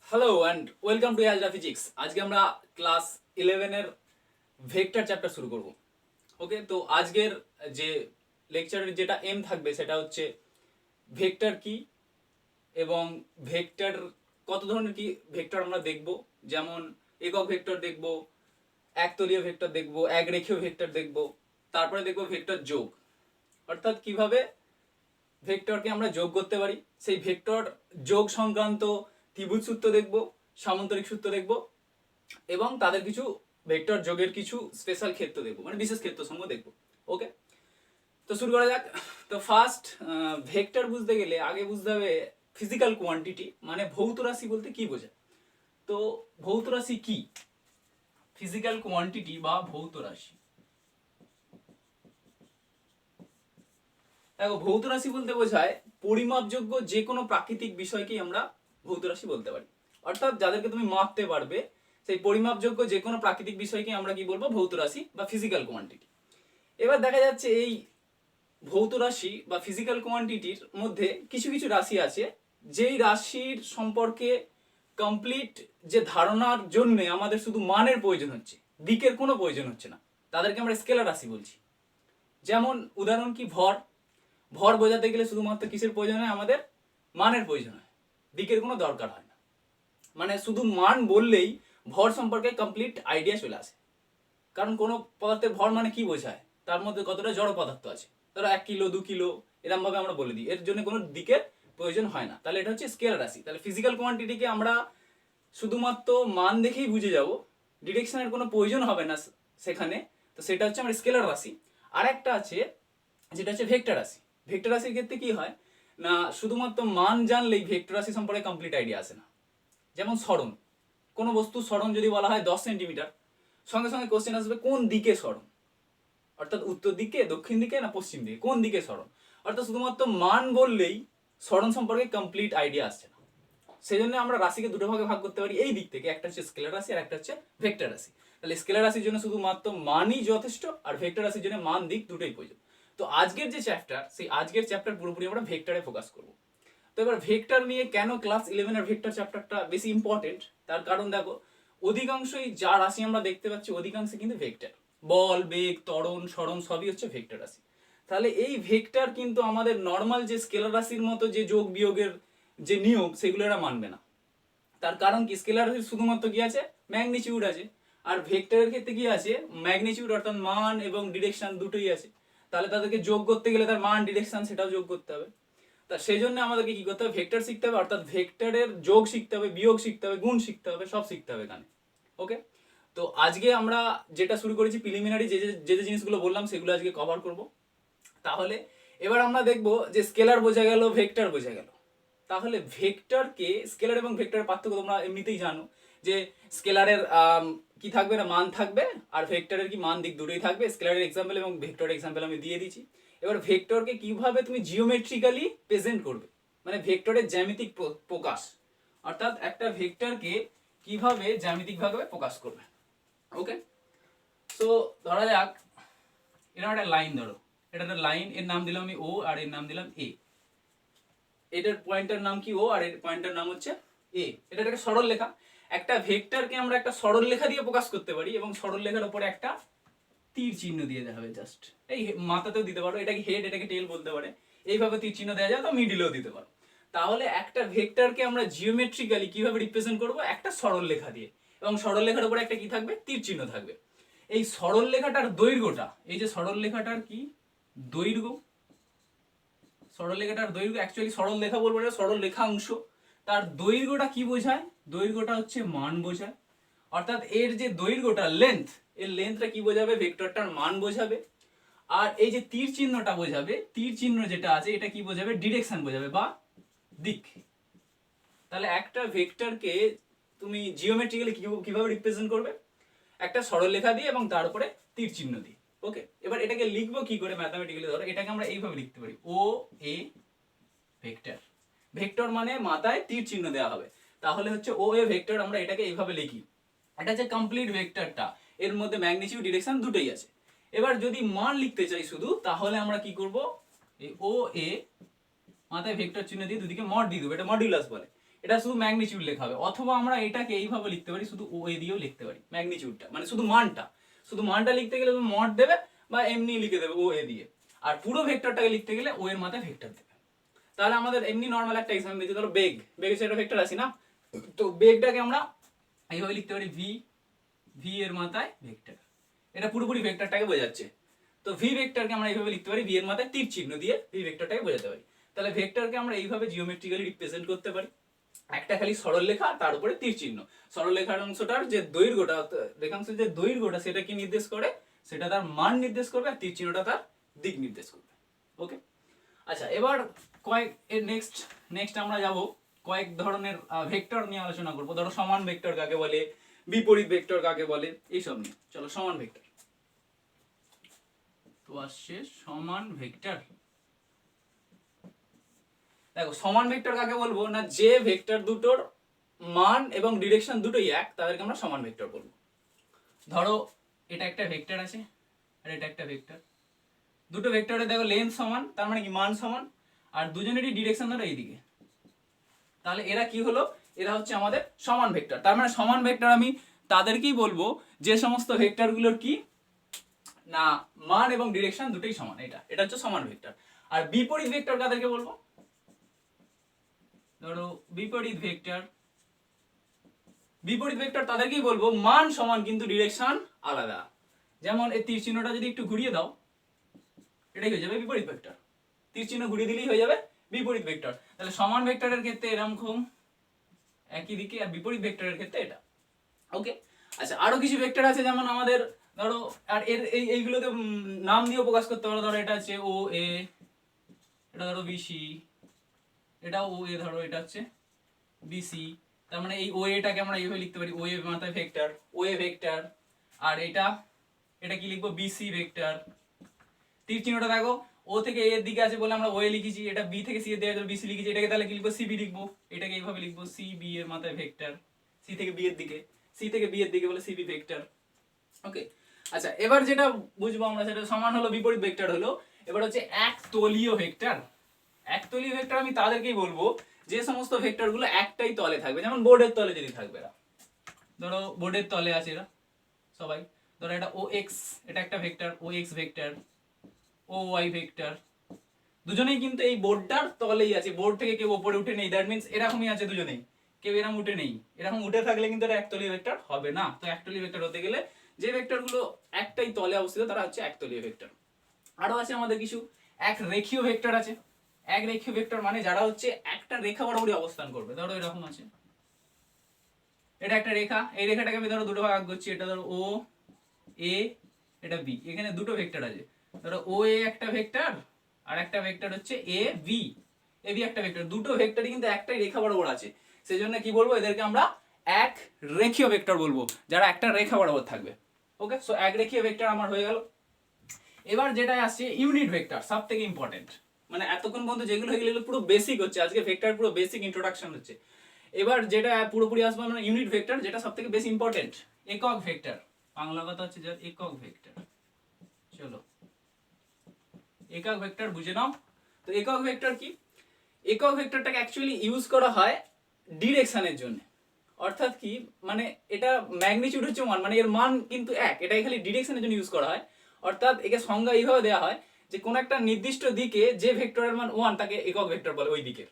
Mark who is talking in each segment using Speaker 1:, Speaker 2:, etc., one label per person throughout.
Speaker 1: Hello and welcome to অ্যালজা physics. আজকে আমরা ক্লাস 11 এর ভেক্টর চ্যাপ্টার শুরু করব। ওকে, তো আজকের যে লেকচারের যেটা এম থাকবে সেটা হচ্ছে ভেক্টর কি এবং ভেক্টর কত ধরনের কি ভেক্টর আমরা দেখব। যেমন একক ভেক্টর দেখব, একতলীয় ভেক্টর দেখব, একরেখীয় ভেক্টর দেখব, তারপরে দেখব ভেক্টর যোগ, অর্থাৎ কিভাবে ভেক্টরকে আমরা যোগ করতে পারি। সেই ভেক্টর যোগ সংক্রান্ত ত্রিভুজ সূত্র দেখব, সামান্তরিক সূত্র দেখব এবং তাদের কিছু ভেক্টর যোগের কিছু স্পেশাল ক্ষেত্র দেখব, মানে বিশেষ ক্ষেত্র সমূহ দেখব। ওকে, তো শুরু করা যাক। তো ফার্স্ট, ভেক্টর বুঝতে গেলে আগে বুঝতে হবে ফিজিক্যাল কোয়ান্টিটি, মানে ভৌত রাশি বলতে কি বোঝায়। তো ভৌত রাশি কি? ফিজিক্যাল কোয়ান্টিটি বা ভৌত রাশি, দেখো ভৌত রাশি বলতে বোঝায় পরিমাপযোগ্য যে কোনো প্রাকৃতিক বিষয়কেই আমরা ভৌত রাশি বলতে পারি। অর্থাৎ যাদেরকে তুমি মাপতে পারবে সেই পরিমাপযোগ্য যে কোনো প্রাকৃতিক বিষয়কে আমরা কি বলবো? ভৌত রাশি বা ফিজিক্যাল কোয়ান্টিটি। এবার দেখা যাচ্ছে এই ভৌত রাশি বা ফিজিক্যাল কোয়ান্টিটির মধ্যে কিছু কিছু রাশি আছে যেই রাশির সম্পর্কে কমপ্লিট যে ধারণার জন্য আমাদের শুধু মানের প্রয়োজন হচ্ছে, দিকের কোনো প্রয়োজন হচ্ছে না, তাদেরকে আমরা স্কেলার রাশি বলছি। যেমন উদাহরণ কি, ভর। ভর বোঝাতে গেলে শুধুমাত্র কিসের প্রয়োজন হয়? আমাদের মানের প্রয়োজন হয়, দিকের কোনো দরকার হয় না। মানে শুধু মান বললেই ভর সম্পর্কে কমপ্লিট আইডিয়া চলে আসে। কারণ কোনো পদার্থের ভর মানে কি বোঝায়? তার মধ্যে কতটা জড় পদার্থ আছে, ধরো 1 কিলো 2 কিলো এরকম ভাবে আমরা বলে দিই, এর জন্য কোনো দিকের প্রয়োজন হয় না। তাহলে এটা হচ্ছে স্কেলার রাশি। তাহলে ফিজিক্যাল কোয়ান্টিটিকে আমরা শুধুমাত্র মান দেখেই বুঝে যাব, ডিরেকশনের কোনো প্রয়োজন হবে না সেখানে। তো সেটা হচ্ছে আমার স্কেলার রাশি। আর একটা আছে যেটা হচ্ছে ভেক্টর রাশি। ভেক্টর রাশির ক্ষেত্রে কি হয় না, শুধুমাত্র মান জানলেই ভেক্টর রাশি সম্পর্কে কমপ্লিট আইডিয়া আসে না। যেমন সরণ, কোনো বস্তু সরণ যদি বলা হয় 10 সেন্টিমিটার, সঙ্গে সঙ্গে কোশ্চেন আসবে কোন দিকে সরণ, অর্থাৎ উত্তর দিকে, দক্ষিণ দিকে না পশ্চিম দিকে, কোন দিকে সরণ। অর্থাৎ শুধুমাত্র মান বললেই সরণ সম্পর্কে কমপ্লিট আইডিয়া আসছে না। সেই জন্য আমরা রাশিকে দুটো ভাগে ভাগ করতে পারি এই দিক থেকে, একটা হচ্ছে স্কেলার রাশি আর একটা হচ্ছে ভেক্টর রাশি। তাহলে স্কেলার রাশির জন্য শুধুমাত্র মানই যথেষ্ট, আর ভেক্টর রাশির জন্য মান দিক দুটোই প্রয়োজন। তো আজকের যে চ্যাপ্টার, সেই আজকের চ্যাপ্টার পুরোপুরি আমরা ভেক্টরে ফোকাস করব। তো এবার ভেক্টর নিয়ে কেন ক্লাস 11 এর ভেক্টর চ্যাপ্টারটা বেশি ইম্পর্টেন্ট, তার কারণ দেখো অধিকাংশই যা রাশি আমরা দেখতে পাচ্ছি অধিকাংশ কিন্তু ভেক্টর। বল, বেগ, ত্বরণ, সরণ সবই হচ্ছে ভেক্টর রাশি। তাহলে এই ভেক্টর কিন্তু আমাদের নর্মাল যে স্কেলার রাশির মতো যে যোগ বিয়োগের যে নিয়ম সেগুলো এরা মানবে না। তার কারণ কি, স্কেলার রাশির শুধুমাত্র কি আছে? ম্যাগনিটিউড আছে। আর ভেক্টরের ক্ষেত্রে কি আছে? ম্যাগনিটিউড অর্থাৎ মান এবং ডিরেকশন দুটোই আছে। তাহলে তাদেরকে যোগ করতে গেলে তার মান ডিরেকশন সেটাও যোগ করতে হবে। তা সেই জন্য আমাদেরকে কি করতে হবে? ভেক্টর শিখতে হবে, অর্থাৎ ভেক্টরের যোগ শিখতে হবে, বিয়োগ শিখতে হবে, গুণ শিখতে হবে, সব শিখতে হবে এখানে। ওকে, তো আজকে আমরা যেটা শুরু করেছি প্রিলিমিনারি যে যে যে জিনিসগুলো বললাম সেগুলো আজকে কভার করব। তাহলে এবার আমরা দেখব যে স্কেলার বোঝা গেল, ভেক্টর বোঝা গেল। তাহলে ভেক্টরকে, স্কেলার এবং ভেক্টরের পার্থক্য তোমরা এমনিতেই জানো যে স্কেলারের কি থাকবে না, মান থাকবে, আর ভেক্টরের কি মান দিক দুটোই থাকবে। স্কেলারের এক্সাম্পল এবং ভেক্টরের এক্সাম্পল আমি দিয়ে দিয়েছি। এবার ভেক্টরকে কিভাবে তুমি জিওমেট্রিক্যালি প্রেজেন্ট করবে, মানে ভেক্টরের জ্যামিতিক প্রকাশ, অর্থাৎ একটা ভেক্টরকে কিভাবে জ্যামিতিকভাবে প্রকাশ করবে। ওকে, সো ধরা যাক এরকম একটা লাইন, ধরো এটা একটা লাইন, এর নাম দিলাম আমি ও আর এর নাম দিলাম এ। এটার পয়েন্টের নাম কি ও আর এর পয়েন্টের নাম হচ্ছে এ। এটা একটা সরল লেখা। একটা ভেক্টরকে আমরা একটা সরল লেখা দিয়ে প্রকাশ করতে পারি এবং সরল লেখার উপরে একটা তীর চিহ্ন দিয়ে দেওয়া হবে। জাস্ট এই মাথাতেও দিতে পারো, এটাকে হেড এটাকে টেল বলতে পারে, এইভাবে তীর চিহ্ন দেওয়া যায়, তো মিডিলেও দিতে পারো। তাহলে একটা ভেক্টরকে আমরা জিওমেট্রিক্যালি কিভাবে রিপ্রেজেন্ট করব? একটা সরল লেখা দিয়ে, এবং সরল লেখার উপরে একটা কি থাকবে? তীর চিহ্ন থাকবে। এই সরল লেখাটার দৈর্ঘ্যটা, এই যে সরল লেখাটার কি দৈর্ঘ্য, সরল লেখাটার দৈর্ঘ্য, অ্যাকচুয়ালি সরল লেখা বলবো না, সরল রেখাংশ, তার দৈর্ঘ্যটা কি বোঝায়? দৈর্ঘ্যটা হচ্ছে মান বোঝায়। অর্থাৎ এর যে দৈর্ঘ্যটা, লেন্থ, এর লেন্থটা কি বোঝাবে? ভেক্টরটার মান বোঝাবে। আর এই যে তীর চিহ্নটা বোঝাবে, তীর চিহ্ন যেটা আছে এটা কি বোঝাবে? ডিরেকশন বোঝাবে বা দিক। তাহলে একটা ভেক্টরকে তুমি জিওমেট্রিক্যালি কিভাবে রিপ্রেজেন্ট করবে? একটা সরল লেখা দিয়ে এবং তার উপরে তীর চিহ্ন দিয়ে। ওকে, এবার এটাকে লিখবো কি করে ম্যাথমেটিক্যালি? ধরো এটাকে আমরা এইভাবে লিখতে পারি, ও এ ভেক্টর। ভেক্টর মানে মাথায় তীর চিহ্ন দেওয়া হবে, তাহলে হচ্ছে ও এ ভেক্টর। আমরা এটাকে এইভাবে লিখি। এটা যে কমপ্লিট ভেক্টরটা, এর মধ্যে ম্যাগনিটিউড ডিরেকশন দুটোই আছে। এবার যদি মান লিখতে চাই শুধু, তাহলে আমরা কি করব? এই ও এ মাথায় ভেক্টর চিহ্ন দিয়ে দুদিকে মড দিয়ে দেবো, এটা মডুলাস বলে। এটা শুধু ম্যাগনিটিউড লেখা হবে, অথবা আমরা এটাকে এইভাবে লিখতে পারি, শুধু ও এ দিয়েও লিখতে পারি ম্যাগনিটিউডটা, মানে শুধু মানটা লিখতে গেলে তুমি মড দেবে বা এমনি লিখে দেবে ও এ দিয়ে, আর পুরো ভেক্টরটাকে লিখতে গেলে ও এর মাথায় ভেক্টর দেবে। তাহলে আমাদের এমনি নর্মাল একটা এক্সাম্পল দিচ্ছি, ধরো বেগের সেটা ভেক্টর আছে না, তো বেগটাকে আমরা এইভাবে লিখতে পারি ভি এর মাথায় ভেক্টর, এটা পুরোপুরি ভেক্টরটাকে বোঝাচ্ছে। তো ভি ভেক্টরকে আমরা এইভাবে লিখতে পারি, ভি এর মাথায় তীর চিহ্ন দিয়ে ভি ভেক্টরটাকে বোঝাতে পারি। তাহলে ভেক্টরকে আমরা এইভাবে জিওমেট্রিক্যালি রিপ্রেজেন্ট করতে পারি, একটা খালি সরল লেখা তার উপরে তীর চিহ্ন। সরল লেখার অংশটার যে দৈর্ঘ্যটা, রেখাংশের যে দৈর্ঘ্যটা সেটা কি নির্দেশ করে, সেটা তার মান নির্দেশ করবে, আর তীর চিহ্নটা তার দিক নির্দেশ করবে। ওকে, আচ্ছা এবার নেক্সট আমরা যাব কয়েক ধরনের ভেক্টর নিয়ে আলোচনা করব। ধরো সমান ভেক্টর কাকে বলে, বিপরীত ভেক্টর কাকে বলে, এইসব নিয়ে। চলো সমান ভেক্টর তো আসছে সমান ভেক্টর। দেখো সমান ভেক্টর কাকে বলবো না, যে ভেক্টর দুটোর মান এবং ডিরেকশন দুটোই এক, তাদেরকে আমরা সমান ভেক্টর বলবো। ধরো এটা একটা ভেক্টর আছে আর এটা একটা ভেক্টর, দুটো ভেক্টরে দেখো লেন্থ সমান, তার মানে কি মান সমান, আর দুজনেরই ডিরেকশন ধরো এইদিকে, তাহলে এরা কি হলো, এরা হচ্ছে আমাদের সমান ভেক্টর। তার মানে সমান ভেক্টর আমি তাদেরকেই বলবো যে সমস্ত ভেক্টরগুলোর কি না মান এবং ডিরেকশন দুটোই সমান, এটা হচ্ছে সমান ভেক্টর। আর বিপরীত ভেক্টর কাদেরকে বলবো, ধরো বিপরীত ভেক্টর তাদেরকেই বলবো মান সমান কিন্তু ডিরেকশন আলাদা। যেমন এই তীর চিহ্নটা যদি একটু ঘুরিয়ে দাও, এটাই হয়ে যাবে বিপরীত ভেক্টর, তীর চিহ্ন ঘুরিয়ে দিলেই হয়ে যাবে বিপরীত ভেক্টর। তাহলে সমান ভেক্টরের ক্ষেত্রে এরকম একই দিকে, আর বিপরীত ভেক্টরের ক্ষেত্রে এটা। ওকে, আচ্ছা আরো কিছু ভেক্টর আছে, যেমন আমাদের ধরো আর এর এইগুলোকে নাম দিয়েও প্রকাশ করতে পারো। ধরো এটা হচ্ছে ও এ, এটা ধরো বিসি, এটাও ও এ, ধরো এটা হচ্ছে বিসি। তার মানে এই ও এটাকে আমরা এইভাবে লিখতে পারি, ও এ মাথায় ভেক্টর, ও এ ভেক্টর। আর এটা কি লিখবো, বিসি ভেক্টর। তীর চিহ্নটা দেখো ও থেকে এর দিকে আছে বলে আমরা ও এ লিখেছি, এটা বি থেকে সি এর দিকে আছে বিসি লিখেছি, এটাকে তাহলে কি লিখবো, সিবি লিখবো। এটাকে এইভাবে লিখবো, সি বি এর মাথায় ভেক্টর, সি থেকে বি এর দিকে বলে সিবি ভেক্টর। ওকে, আচ্ছা এবার যেটা বুঝবো আমরা, সেটা সমান হলো বিপরীত ভেক্টর হলো। এবার হচ্ছে একতলীয় ভেক্টর। একতলীয় ভেক্টর আমি তাদেরকেই বলবো যে সমস্ত ভেক্টর গুলো একটাই তলে থাকবে, যেমন বোর্ডের তলে যদি থাকবে এরা, ধরো বোর্ডের তলে আছে এরা সবাই, ধরো এটা ও এক্স, এটা একটা ভেক্টর ও এক্স ভেক্টর, ও ওয়াই ভেক্টর, দুজনেই কিন্তু এই বোর্ডটার তলেই আছে, বোর্ড থেকে কেউ উপরে উঠে নেই, দ্যাট মিন্স এরকমই আছে দুজনেই, কেউ এরকম উঠে নেই। এরকম উঠে থাকলে কিন্তু এটা একতলীয় ভেক্টর হবে না। তো একতলীয় ভেক্টর হতে গেলে যে ভেক্টরগুলো একটাই তলে অবস্থিত তারা হচ্ছে একতলীয় ভেক্টর। আরো আছে আমাদের কিছু এক রেখীয় ভেক্টর আছে। এক রেখীয় ভেক্টর মানে যারা হচ্ছে একটা রেখা বরাবরই অবস্থান করবে। ধরো এরকম আছে, এটা একটা রেখা, এই রেখাটাকে আমি ধরো দুটো ভাগ করছি, এটা ধরো ও এ, এটা বি, এখানে দুটো ভেক্টর আছে। ধরো ও এ একটা ভেক্টর আর একটা ভেক্টর হচ্ছে এ বি, এ বি একটা ভেক্টর, দুটো ভেক্টরই কিন্তু একটাই রেখা বরাবর আছে, সেজন্য কি বলবো, এদেরকে আমরা এক রেখীয় ভেক্টর বলবো, যারা একটা রেখা বরাবর থাকবে। ওকে, সো এক রেখীয় ভেক্টর আমার হয়ে গেল। এবার যেটা আসছে ইউনিট ভেক্টর, সব থেকে ইম্পর্টেন্ট, মানে এতক্ষণ পর্যন্ত যেগুলো হয়ে গেল পুরো বেসিক হচ্ছে, আজকে ভেক্টর পুরো বেসিক ইন্ট্রোডাকশন হচ্ছে। এবার যেটা পুরোপুরি আসবে মানে ইউনিট ভেক্টর, যেটা সব থেকে বেশি ইম্পর্টেন্ট, একক ভেক্টর, বাংলা কথা হচ্ছে যার একক ভেক্টর। চলো একক ভেক্টর বুঝে নাও। তো একক ভেক্টর কি, একক ভেক্টরটাকে অ্যাকচুয়ালি ইউজ করা হয় ডিরেকশনের জন্য। অর্থাৎ কি, মানে এটা ম্যাগনিটিউড হচ্ছে 1, মানে এর মান কিন্তু এক, এটাই খালি ডিরেকশনের জন্য ইউজ করা হয়। অর্থাৎ একে সংজ্ঞা এইভাবে দেওয়া হয় যে কোন একটা নির্দিষ্ট দিকে যে ভেক্টরের মান 1 তাকে একক ভেক্টর বলে, ওই দিকের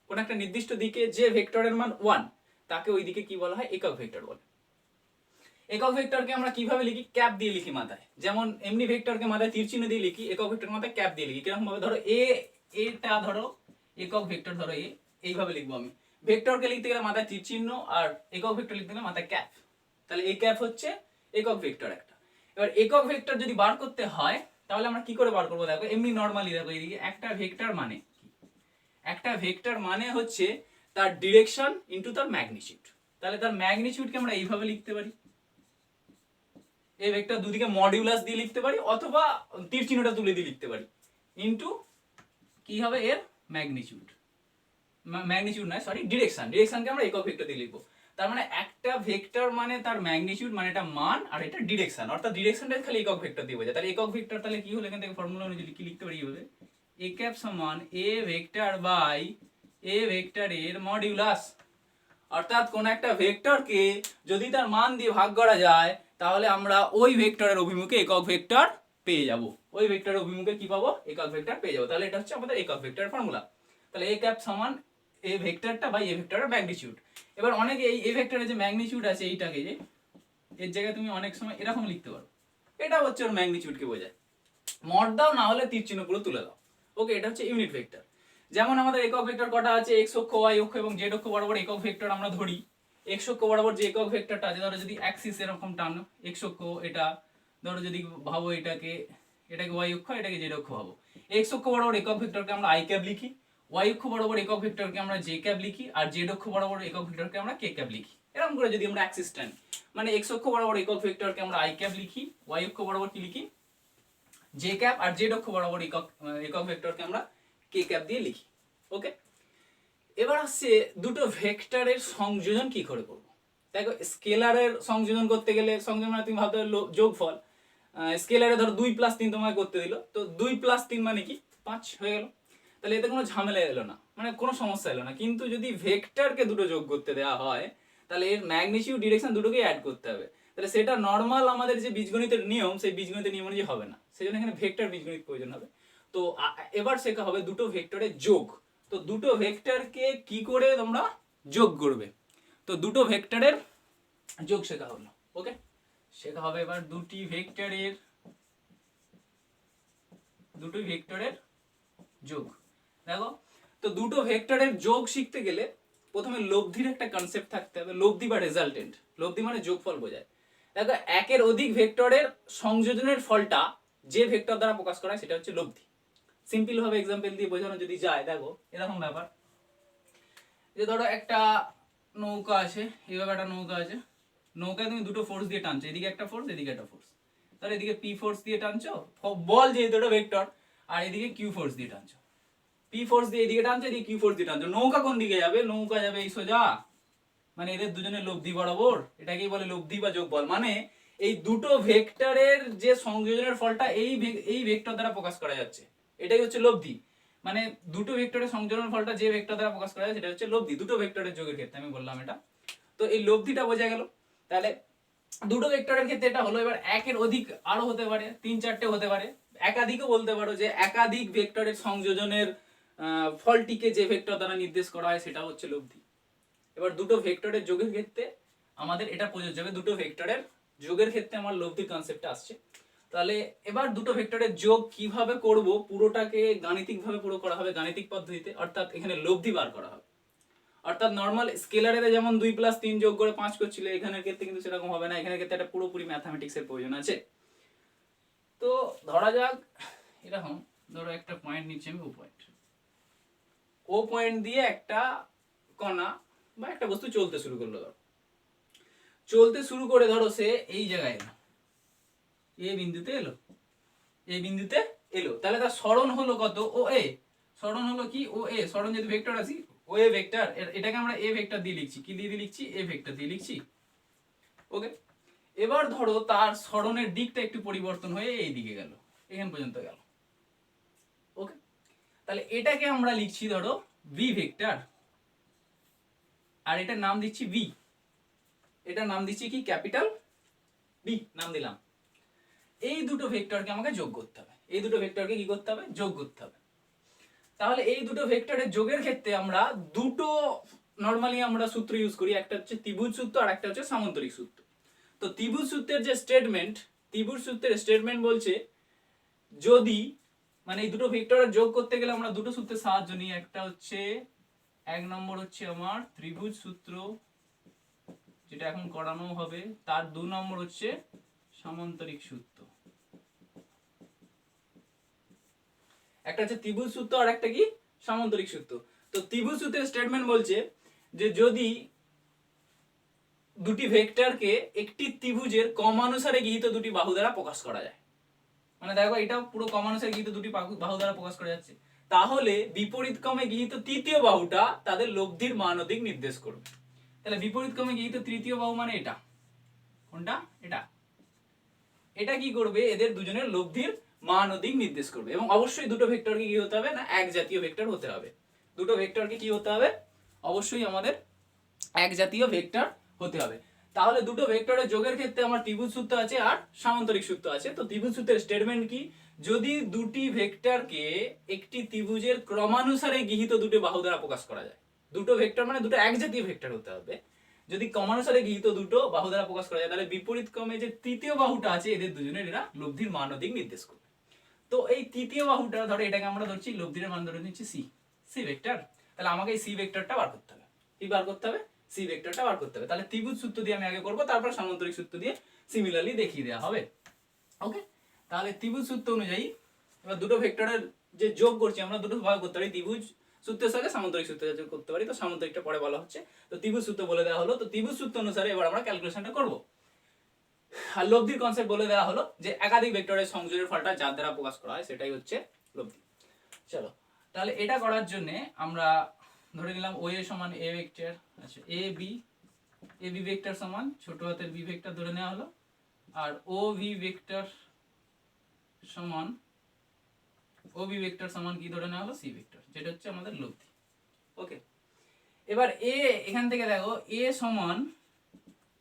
Speaker 1: কোন একটা নির্দিষ্ট দিকে যে ভেক্টরের মান 1 তাকে ওই দিকে কি বলা হয়, একক ভেক্টর বলে। একক ভেক্টরকে আমরা কিভাবে লিখি, ক্যাপ দিয়ে লিখি মাথায়, যেমন এমনি ভেক্টরকে মাথায় তীর চিহ্ন দিয়ে লিখি, একক ভেক্টর মাথায় ক্যাপ দিয়ে লিখি। কিরকম ভাবে, ধরো এটা ধরো একক ভেক্টর, ধরো এইভাবে লিখবো আমি। ভেক্টরকে লিখতে গেলে মাথায় তীর চিহ্ন, আর একক ভেক্টর লিখতে গেলে মাথায় ক্যাপ। তাহলে এই ক্যাপ হচ্ছে একক ভেক্টর একটা। এবার একক ভেক্টর যদি বার করতে হয় তাহলে আমরা কি করে বার করবো, দেখো এমনি নরমালি দেখো এইদিকে একটা ভেক্টর মানে কি, একটা ভেক্টর মানে হচ্ছে তার ডিরেকশন ইনটু তার ম্যাগনিটিউড। তাহলে তার ম্যাগনিটিউডকে আমরা এইভাবে লিখতে পারি, এই ভেক্টর দুদিকে মডিউলাস দিয়ে লিখতে পারি, অথবা তীর চিহ্নটা তুলে দিয়ে লিখতে পারি, ইনটু কি হবে এর ম্যাগনিটিউড, ম্যাগনিটিউড নয় সরি ডিরেকশনকে আমরা একক ভেক্টর দিয়ে লিখবো। তার মানে একটা ভেক্টর মানে তার ম্যাগনিটিউড, মানে এটা মান, আর এটা ডিরেকশন, অর্থাৎ ডিরেকশনটা খালি একক ভেক্টর দিয়ে বোঝায়। তাহলে একক ভেক্টর তাহলে কি হলো, এখান থেকে ফর্মুলা অনুযায়ী কি লিখতে পারি, এইভাবে এ ক্যাপ সমান A vector by A vector এর মডিউলাস। অর্থাৎ কোন একটা ভেক্টরকে যদি তার মান দিয়ে ভাগ করা যায় তাহলে আমরা ওই ভেক্টরের অভিমুখে একক ভেক্টর পেয়ে যাব। ওই ভেক্টরের অভিমুখে কি পাবো? একক ভেক্টর পেয়ে যাবো। তাহলে এটা হচ্ছে আমাদের একক ভেক্টরের ফর্মুলা। তাহলে এ ক্যাপ সমান এ ভেক্টরটা বাই এ ভেক্টরের ম্যাগনিটিউড। এবার অনেকে এই এ ভেক্টরের যে ম্যাগনিটিউড আছে এইটাকে, যে এর জায়গায় তুমি অনেক সময় এরকম লিখতে পারো, এটা হচ্ছে ওর ম্যাগনিটিউডকে বোঝায়। মড দাও, না হলে তীর চিহ্ন পুরো তুলে দাও। ওকে, এটা হচ্ছে ইউনিট ভেক্টর। যেমন আমাদের একক ভেক্টর কটা আছে, এক্স অক্ষ, ওয়াই অক্ষ এবং জেড অক্ষ বরাবর একক ভেক্টর আমরা ধরি। এক্স অক্ষ বরাবর যে একক ভেক্টরটা আছে, ধরো যদি অ্যাক্সিস এরকম টানো, এক্স অক্ষ এটা, ধরো যদি ভাবো এটাকে ওয়াই অক্ষ, এটাকে জেড অক্ষ ভাবো। এক্স অক্ষ বরাবর একক ভেক্টরকে আমরা আই ক্যাপ লিখি, ওয়াই অক্ষ বরাবর একক ভেক্টরকে আমরা জে ক্যাপ লিখি, আর জেড অক্ষ বরাবর একক ভেক্টরকে আমরা কে ক্যাপ লিখি। এরকম করে যদি আমরা অ্যাক্সিস টানি, মানে এক্স অক্ষ বরাবর একক ভেক্টরকে আমরা আই ক্যাপ লিখি, ওয়াই অক্ষ বরাবর কি লিখি? জে ক্যাপ, আর জেড অক্ষ বরাবর একক ভেক্টরকে আমরা কে ক্যাপ দিয়ে লিখি। ওকে, এবার আসছে দুটো ভেক্টরের সংযোজন কি করে করব। দেখো, স্কেলারের সংযোজন করতে গেলে, সংযোজন মানে তুমি ভাবতে পারো যোগফল। স্কেলারে ধরো 2 + 3 তোমাকে করতে দিল, তো 2 + 3 মানে কি 5 হয়ে গেল। তাহলে এতে কোনো ঝামেলা এলো না, মানে কোনো সমস্যা এলো না। কিন্তু যদি ভেক্টরকে দুটো যোগ করতে দেওয়া হয় তাহলে এর ম্যাগনিটিউড, ডিরেকশন দুটোকেই অ্যাড করতে হবে। তাহলে সেটা নর্মাল আমাদের যে বীজগণিতের নিয়ম, সেই বীজগণিতের নিয়ম অনুযায়ী হবে না, সেজন্য এখানে ভেক্টর বীজগণিত প্রয়োজন হবে। তো এবার শেখা হবে দুটো ভেক্টরের যোগ। তো দুটো ভেক্টরকে কি করে তোমরা যোগ করবে, তো দুটো ভেক্টরের যোগ শেখা হলো। ওকে, শেখা হবে এবার দুটো ভেক্টরের যোগ। দেখো, তো দুটো ভেক্টরের যোগ শিখতে গেলে প্রথমে লব্ধির একটা কনসেপ্ট থাকতে হবে। লব্ধি বা রেজাল্টেন্ট, লব্ধি মানে যোগফল বোঝায়। দেখো, একের অধিক ভেক্টরের সংযোজনের ফলটা যে ভেক্টর দ্বারা প্রকাশ করা হয় সেটা হচ্ছে লব্ধি। সিম্পল ভাবে এক্সাম্পল দিয়ে বোঝানো যদি যায়, দেখো এরকম ব্যাপার, যে ধরো একটা নৌকা আছে, এইভাবে একটা নৌকা আছে, নৌকায় তুমি দুটো ফোর্স দিয়ে টানছো, এদিকে একটা ফোর্স, এদিকে একটা ফোর্স। তাহলে এদিকে পি ফোর্স দিয়ে টানছো, বল যেহেতু এটা ভেক্টর, আর এদিকে কিউ ফোর্স দিয়ে টানছো। পি ফোর্স দিয়ে এদিকে টানছো, এদিকে কিউ ফোর্স দিয়ে টানছো। নৌকা কোন দিকে যাবে? নৌকা যাবে এই সোজা, মানে এদের দুজনের লব্ধি বরাবর, এটাকেই বলে লব্ধি বা যোগফল। মানে এই দুটো ভেক্টরের যে সংযোজনের ফলটা এই ভেক্টর দ্বারা প্রকাশ করা যাচ্ছে, এটাই হচ্ছে লব্ধি। মানে দুটো ভেক্টরের সংযোজনের ফলটা যে ভেক্টর দ্বারা প্রকাশ করা যায় সেটা হচ্ছে লব্ধি, দুটো ভেক্টরের যোগের ক্ষেত্রে আমি বললাম এটা। তো এই লব্ধিটা বোঝা গেল। তাহলে দুটো ভেক্টরের ক্ষেত্রে এটা হলো। এবার একের অধিক আরো হতে পারে, 3-4টে হতে পারে, একাধিকও বলতে পারো, যে একাধিক ভেক্টরের সংযোজনের ফলটিকে যে ভেক্টর দ্বারা নির্দেশ করা হয় সেটা হচ্ছে লব্ধি। এবার দুটো ভেক্টরের যোগের ক্ষেত্রে আমাদের এটা প্রযোজ্য হবে। দুটো ভেক্টরের যোগের ক্ষেত্রে আমার লব্ধির কনসেপ্টটা আসছে। তাহলে এবার দুটো ভেক্টরের যোগ কিভাবে করব, পুরোটাকে গাণিতিকভাবে পুরো করা হবে, গাণিতিক পদ্ধতিতে। অর্থাৎ এখানে লব্ধি বার করা হবে। অর্থাৎ নর্মাল স্কেলারে যেমন 2 + 3 যোগ করে 5 করছিল, এখানের ক্ষেত্রে কিন্তু সেরকম হবে না। এখানের ক্ষেত্রে একটা পুরোপুরি ম্যাথমেটিক্সের প্রয়োজন আছে। তো ধরা যাক এরকম, ধরো একটা পয়েন্ট নিচ্ছি আমি, ও পয়েন্ট দিয়ে একটা কণা বা একটা বস্তু চলতে শুরু করলো। ধরো চলতে শুরু করে ধরো সে এই জায়গায় এলো, এই বিন্দুতে এলো, তাহলে তার সরণ হলো কত? ও এ। সরণ হলো কি? ও এ। সরণ যদি ভেক্টর আছে, ও এ ভেক্টর, এটাকে আমরা এ ভেক্টর দিয়ে লিখছি। কি দিয়ে লিখছি? এ ভেক্টর দিয়ে লিখছি। ওকে, এবার ধরো তার সরণের দিকটা একটু পরিবর্তন হয়ে এই দিকে গেল, এখান পর্যন্ত গেল। ওকে, তাহলে এটাকে আমরা লিখছি ধরো ভি ভেক্টর, আর এটার নাম দিচ্ছি ভি। এটার নাম দিচ্ছি কি? ক্যাপিটাল ভি নাম দিলাম। এই দুটো ভেক্টরকে আমাকে যোগ করতে হবে। এই দুটো ভেক্টরকে কি করতে হবে? যোগ করতে হবে। তাহলে এই দুটো ভেক্টরের যোগের ক্ষেত্রে আমরা দুটো নরমালি আমরা সূত্র ইউজ করি, একটা হচ্ছে ত্রিভুজ সূত্র আর একটা হচ্ছে সামান্তরিক সূত্র। তো ত্রিভুজ সূত্রের যে স্টেটমেন্ট, ত্রিভুজ সূত্রের স্টেটমেন্ট বলছে যদি, মানে এই দুটো ভেক্টরের যোগ করতে গেলে আমরা দুটো সূত্রের সাহায্য নিই। একটা হচ্ছে, 1 নম্বর হচ্ছে আমার ত্রিভুজ সূত্র, যেটা এখন করানো হবে। তার 2 নম্বর হচ্ছে সামান্তরিক সূত্র। একটা হচ্ছে ত্রিভুজ সূত্র আর একটা কি? সামান্তরিক সূত্র। তো ত্রিভুজ সূত্রের স্টেটমেন্ট বলছে যে যদি দুটি ভেক্টরকে একটি ত্রিভুজের ক্রমানুসারে গৃহীত দুটি বাহু দ্বারা প্রকাশ করা যায়, মানে দেখো এটা পুরো ক্রমানুসারে গৃহীত দুটি বাহু দ্বারা প্রকাশ করা যাচ্ছে, তাহলে বিপরীত ক্রমে গৃহীত তৃতীয় বাহুটা তাদের লব্ধির মান ও দিক নির্দেশ করবে। তাহলে বিপরীত ক্রমে গৃহীত তৃতীয় বাহু মানে এটা, কোনটা? এটা। এটা কি করবে? এদের দুজনের লব্ধির মান ও দিক নির্দেশ করবে। এবং অবশ্যই দুটো ভেক্টরকে কি হতে হবে না? এক জাতীয় ভেক্টর হতে হবে। দুটো ভেক্টরকে কি হতে হবে? অবশ্যই আমাদের এক জাতীয় ভেক্টর হতে হবে। তাহলে দুটো ভেক্টরের যোগের ক্ষেত্রে আমার ত্রিভুজ সূত্র আছে আর সামান্তরিক সূত্র আছে। তো ত্রিভুজ সূত্রের স্টেটমেন্ট কি, যদি দুটি ভেক্টরকে একটি ত্রিভুজের ক্রমানুসারে গৃহীত দুটো বাহু দ্বারা প্রকাশ করা যায়, দুটো ভেক্টর মানে দুটো এক জাতীয় ভেক্টর হতে হবে, যদি ক্রমানুসারে গৃহীত দুটো বাহু দ্বারা প্রকাশ করা যায়, তাহলে বিপরীত ক্রমে যে তৃতীয় বাহুটা আছে এদের দুজনের এরা লব্ধির মান ও দিক নির্দেশ করবে। তো এই তৃতীয় বাহুটা ধরো, এটাকে আমরা ধরছি লব্ধির মান ধরে নিচ্ছি সি ভেক্টর। তাহলে আমাকে এই সি ভেক্টরটা বার করতে হবে। কি বার করতে হবে? সি ভেক্টরটা বার করতে হবে। তাহলে ত্রিভুজ সূত্র দিয়ে আমি আগে করব, তারপর সামান্তরিক সূত্র দিয়ে সিমিলারলি দেখিয়ে দেওয়া হবে। ওকে, তাহলে ত্রিভুজ সূত্র অনুযায়ী এবার দুটো ভেক্টরের যে যোগ করছি আমরা দুটো ভাবে করতে পারি, ত্রিভুজ সূত্রের সাথে সামান্তরিক সূত্রের যোগ করতে পারি। তো সামান্তরিকটা পরে বলা হচ্ছে, তো ত্রিভুজ সূত্র বলে দেওয়া হলো। তো ত্রিভুজ সূত্র অনুসারে এবার আমরা ক্যালকুলেশনটা করব। আর লব্ধির কনসেপ্ট বলে দেওয়া হলো যে একাধিক ভেক্টরের সংযোগের ফলটা যার দ্বারা প্রকাশ করা হয় সেটাই হচ্ছে লব্ধি। চলো, তাহলে এটা করার জন্য আমরা ধরে নিলাম ও এ সমান এ ভেক্টর, আচ্ছা এ বি ভেক্টর সমান ছোট হাতের বি ভেক্টর ধরে নেওয়া হলো, আর ও ভি ভেক্টর সমান কি ধরে নেওয়া হলো? সি ভেক্টর, যেটা হচ্ছে আমাদের লব্ধি। ওকে, এবার এ এখান থেকে দেখো এ সমান,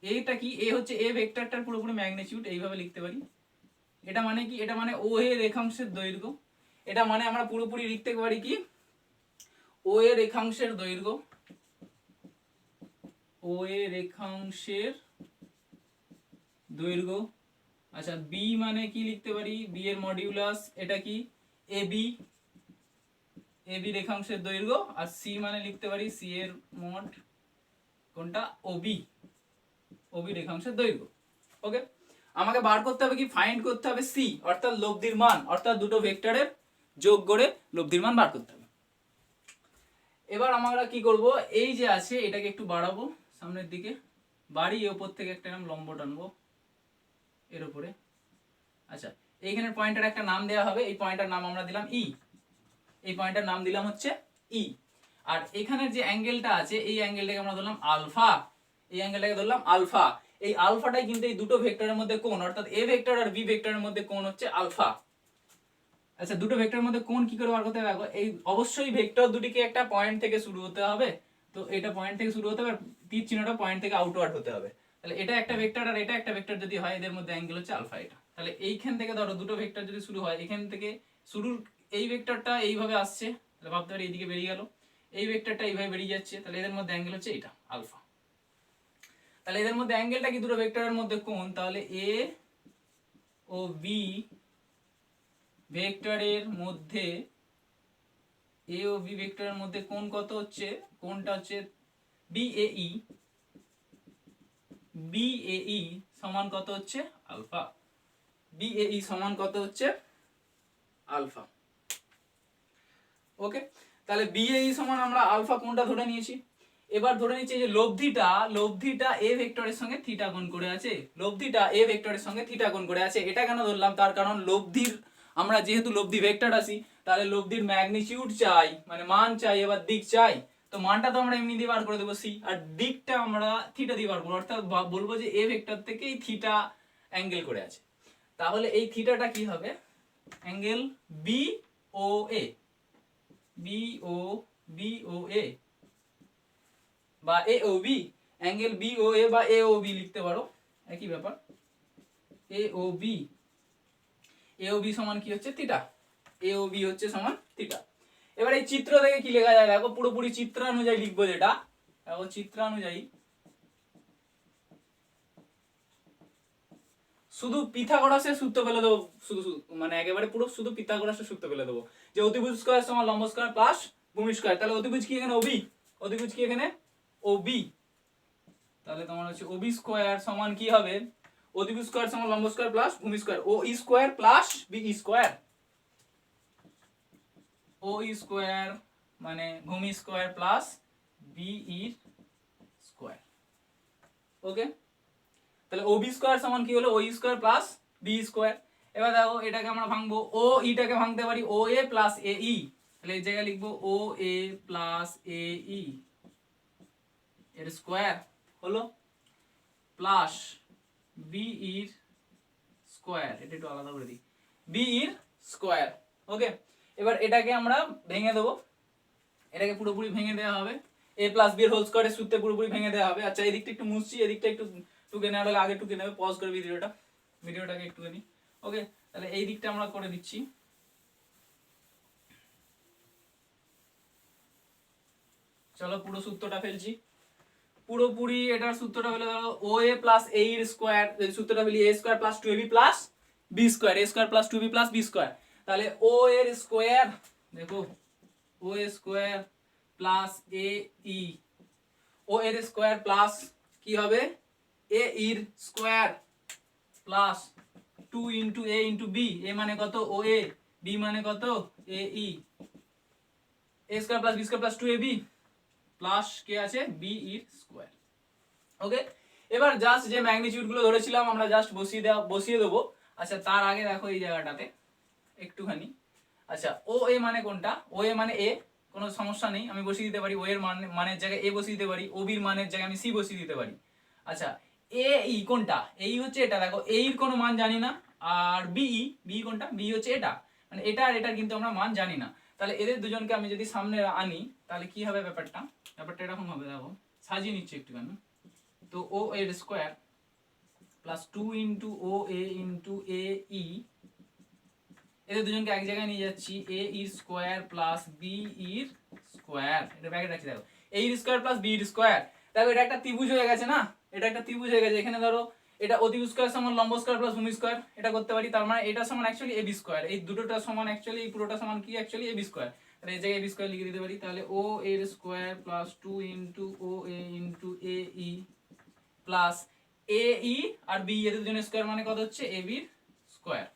Speaker 1: এটা কি, এ হচ্ছে এ ভেক্টরটার পুরোপুরি ম্যাগনিটিউড, এইভাবে লিখতে পারি। এটা মানে কি? এটা মানে ও এ রেখাংশের দৈর্ঘ্য। এটা মানে আমরা পুরোপুরি লিখতে পারি কি, ও এ রেখাংশের দৈর্ঘ্য, ও এ রেখাংশের দৈর্ঘ্য। আচ্ছা বি মানে কি লিখতে পারি? বি এর মডিউলাস, এটা কি এ বি রেখাংশের দৈর্ঘ্য। আর সি মানে লিখতে পারি সি এর মড, কোনটা? ও বি রেখাংশের দৈর্ঘ্য। ওকে, আমাকে বার করতে হবে কি, ফাইন্ড করতে হবে সি, অর্থাৎ লব্ধির মান, অর্থাৎ দুটো ভেক্টরের যোগ করে লব্ধির মান বার করতে হবে। এবার আমরা কি করব, এই যে আছে এটাকে একটু বাড়াবো সামনের দিকে, বাড়িয়ে উপর থেকে একটা নাম লম্ব টানবো এর উপরে। আচ্ছা, এইখানের পয়েন্টের একটা নাম দেওয়া হবে, এই পয়েন্টের নাম আমরা দিলাম ই, এই পয়েন্টের নাম দিলাম হচ্ছে ই। আর এখানের যে অ্যাঙ্গেলটা আছে এই অ্যাঙ্গেলটাকে আমরা ধরলাম আলফা, এই অ্যাঙ্গেলটাকে ধরলাম আলফা। এই আলফাটাই কিন্তু এই দুটো ভেক্টরের মধ্যে কোণ, অর্থাৎ এ ভেক্টর আর বি ভেক্টরের মধ্যে কোণ হচ্ছে আলফা। আচ্ছা, দুটো ভেক্টরের মধ্যে কোণ কি করে বার করতে হবে? এই অবশ্যই ভেক্টর দুটিকে একটা পয়েন্ট থেকে শুরু হতে হবে। তো এটা পয়েন্ট থেকে শুরু হতে হবে, তীর চিহ্নটা পয়েন্ট থেকে আউটওয়ার্ড হতে হবে। তাহলে এটা একটা ভেক্টর আর এটা একটা ভেক্টর যদি হয়, এদের মধ্যে অ্যাঙ্গেল হচ্ছে আলফা এটা। তাহলে এইখান থেকে ধরো দুটো ভেক্টর যদি শুরু হয়, এখান থেকে শুরুর এই ভেক্টরটা এইভাবে আসছে, তাহলে ভাবতে পারি এইদিকে বেরিয়ে গেল, এই ভেক্টরটা এইভাবে বেরিয়ে যাচ্ছে, তাহলে এদের মধ্যে অ্যাঙ্গেল হচ্ছে এটা আলফা। তাহলে এদের মধ্যে অ্যাঙ্গেলটা কি, দুটো ভেক্টরের মধ্যে কোণ, তাহলে এ ও বি ভেক্টরের মধ্যে, এ ও বি ভেক্টরের মধ্যে কোণ কত হচ্ছে? কোণটা হচ্ছে বিএই সমান কত হচ্ছে? আলফা। বিএই সমান কত হচ্ছে? আলফা। ওকে, তাহলে বিএই সমান আমরা আলফা কোণটা ধরে নিয়েছি। এবার ধরে নিচ্ছি যে লব্ধিটা এ ভেক্টরের সঙ্গে থিটা কোণ করে আছে, লব্ধিটা এ ভেক্টরের সঙ্গে থিটা কোণ করে আছে। এটা কেন ধরলাম? তার কারণ লব্ধির, আমরা যেহেতু লব্ধি ভেক্টর আছি, তাহলে লব্ধির ম্যাগনিটিউড চাই, মানে মান চাই, এবার দিক চাই। তো মানটা তো আমরা এমনি দিয়ে বার করে দেবো সি, আর দিকটা আমরা থিটা দিয়ে বার করবো, অর্থাৎ বলবো যে এ ভেক্টর থেকে এই থিটা অ্যাঙ্গেল করে আছে। তাহলে এই থিটাটা কি হবে? অ্যাঙ্গেল বি ও এ, বা এ ও বি, অ্যাঙ্গেল বি ও এ বা এ ও বি লিখতে পারো, একই ব্যাপার। এ ও বি সমান কি হচ্ছে? থিটা। এ ও বি হচ্ছে সমান থিটা। এবার এই চিত্র থেকে কি লেখা যায় দেখো, পুরোপুরি চিত্রানুযায়ী লিখবো, যেটা দেখো চিত্রানুযায়ী শুধু পিথাগোরাসের সূত্র ফেলে দেবো, শুধু মানে একেবারে পুরো শুধু পিথাগোরাসের সূত্র ফেলে দেবো, যে অতিভুজ স্কয়ার সমান লম্ব স্কয়ার প্লাস ভূমি স্কয়ার। তাহলে অতিভুজ কি এখানে? ওবি। অতিভুজ কি এখানে? ওবি। তাহলে তোমার হচ্ছে ওবি স্কয়ার সমান কি হবে? অতিভুজ স্কয়ার সমান লম্ব স্কয়ার প্লাস ভূমি স্কয়ার, ও ই স্কয়ার প্লাস বি স্কয়ার। ও ই স্কয়ার মানে ভূমি স্কয়ার প্লাস বি স্কয়ার। ওকে, তাহলে ও বি স্কয়ার সমান কি হলো? ও ই স্কয়ার প্লাস বি স্কয়ার। এবার দেখো এটাকে আমরা ভাঙবো, ও ইটাকে ভাঙতে পারি ও এ প্লাস এ ই, তাহলে এই জায়গায় লিখবো ও এ প্লাস এ ই এর স্কয়ার হলো প্লাস বি এর স্কয়ার, এটা একটু আলাদা করে দিই, বি এর স্কয়ার। ওকে, এবার এটাকে আমরা ভেঙে দেবো, এটাকে পুরোপুরি ভেঙে দেওয়া হবে। এ প্লাস বি এর হোল স্কয়ারের সূত্রে পুরোপুরি ভেঙে দেওয়া হবে। আচ্ছা এদিকটা একটু মুছছি, এদিকটা একটু টুকে নেওয়া হলে আগে টুকে নেবে, পজ করে ভিডিওটাকে একটুখানি। ওকে, তাহলে এই দিকটা আমরা করে দিচ্ছি। চলো পুরো সূত্রটা ফেলছি, পুরোপুরি এটার সূত্রটা হলো ও এ প্লাস এ এর স্কয়ার, এই সূত্রটা ফেলি A square plus 2ab plus B square, A square plus 2b plus B square. তাহলে ও এর স্কয়ার, দেখো ও এর স্কয়ার প্লাস এ ই, ও এর স্কয়ার প্লাস কি হবে এ এর square plus 2 into A into B, A মানে কত ও এ, বি মানে কত A E, A square plus B square plus 2ab plus কে আছে বি এর স্কয়ার। ওকে, এবার জাস্ট যে ম্যাগনিটিউড গুলো ধরেছিলাম আমরা জাস্ট বসিয়ে দেবো। আচ্ছা তার আগে দেখো এই জায়গাটাতে একটুখানি, আচ্ছা ও এ মানে কোনটা, ও এ মানে এ, কোনো সমস্যা নেই, আমি বসিয়ে দিতে পারি ও এর মানের জায়গায় এ বসিয়ে দিতে পারি, ও বির মানের জায়গায় আমি সি বসিয়ে দিতে পারি। আচ্ছা এ ই কোনটা, এই হচ্ছে এটা, দেখো এই এর কোনো মান জানি না, আর বি কোনটা, বি হচ্ছে এটা, মানে এটা আর এটার কিন্তু আমরা মান জানি না। তাহলে এদের দুজনকে আমি যদি সামনে আনি তাহলে কি হবে ব্যাপারটা এরকম হবে, দেখো সাজিয়ে নিচ্ছি একটুখানি। তো ও এর স্কয়ার প্লাস 2 ইনটু ও এ ইনটু এ ই, এদের দুজনকে এক জায়গায় নিয়ে যাচ্ছি, এ এর স্কয়ার প্লাস বি এর স্কয়ার, এটা ব্র্যাকেট রাখছি, দেখো এ এর স্কয়ার প্লাস বি এর স্কয়ার। দেখো এটা একটা ত্রিভুজ হয়ে গেছে না, এটা একটা ত্রিভুজ হয়ে গেছে। এখানে ধরো এটা অতিভুজ স্কয়ার সমান লম্ব স্কয়ার প্লাস ভূমি স্কয়ার, এটা করতে পারি, তার মানে এটা সমান অ্যাকচুয়ালি এ বি স্কয়ার, এই দুটোটা সমান অ্যাকচুয়ালি এই পুরোটা সমান কি অ্যাকচুয়ালি এ বি স্কয়ার, তাহলে এই জায়গায় এ বি স্কয়ার লিখে দিতে পারি। তাহলে ও এর স্কয়ার প্লাস 2 ইনটু ও এ ইনটু এ ই প্লাস এ ই আর বি এর দুজনের স্কয়ার মানে কত হচ্ছে এ বির স্কয়ার,